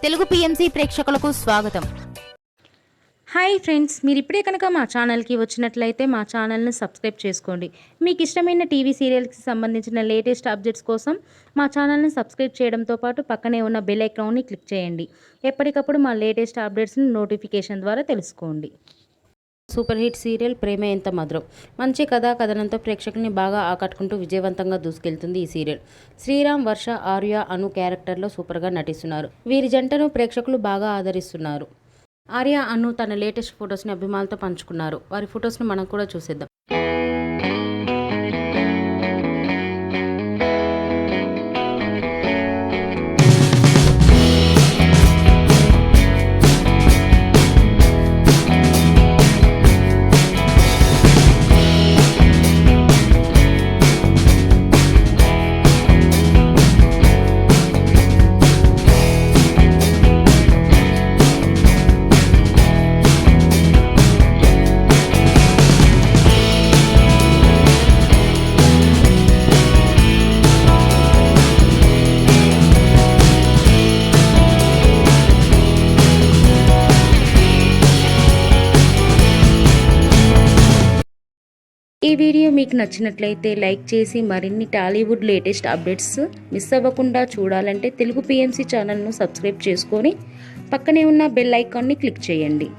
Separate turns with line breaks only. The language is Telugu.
తెలుగు పిఎంసి ప్రేక్షకులకు స్వాగతం.
హాయ్ ఫ్రెండ్స్, మీరు ఇప్పుడే కనుక మా ఛానల్కి వచ్చినట్లయితే మా ఛానల్ని సబ్స్క్రైబ్ చేసుకోండి. మీకు ఇష్టమైన టీవీ సీరియల్కి సంబంధించిన లేటెస్ట్ అప్డేట్స్ కోసం మా ఛానల్ని సబ్స్క్రైబ్ చేయడంతో పాటు పక్కనే ఉన్న బెల్ ఐకాన్ని క్లిక్ చేయండి. ఎప్పటికప్పుడు మా లేటెస్ట్ అప్డేట్స్ని నోటిఫికేషన్ ద్వారా తెలుసుకోండి. సూపర్ హిట్ సీరియల్ ప్రేమ ఎంత మధురం. మంచి కథనంతో ప్రేక్షకుల్ని బాగా ఆకట్టుకుంటూ విజయవంతంగా దూసుకెళ్తుంది ఈ సీరియల్. శ్రీరామ్, వర్ష, ఆర్య, అను క్యారెక్టర్లో సూపర్గా నటిస్తున్నారు. వీరి జంటను ప్రేక్షకులు బాగా ఆదరిస్తున్నారు. ఆర్య, అను తన లేటెస్ట్ ఫొటోస్ని అభిమానులతో పంచుకున్నారు. వారి ఫొటోస్ని మనం కూడా చూసేద్దాం. ఈ వీడియో మీకు నచ్చినట్లయితే లైక్ చేసి మరిన్ని టాలీవుడ్ లేటెస్ట్ అప్డేట్స్ మిస్ అవ్వకుండా చూడాలంటే తెలుగు పిఎంసి ఛానల్ను సబ్స్క్రైబ్ చేసుకొని పక్కనే ఉన్న బెల్ ఐకాన్ని క్లిక్ చేయండి.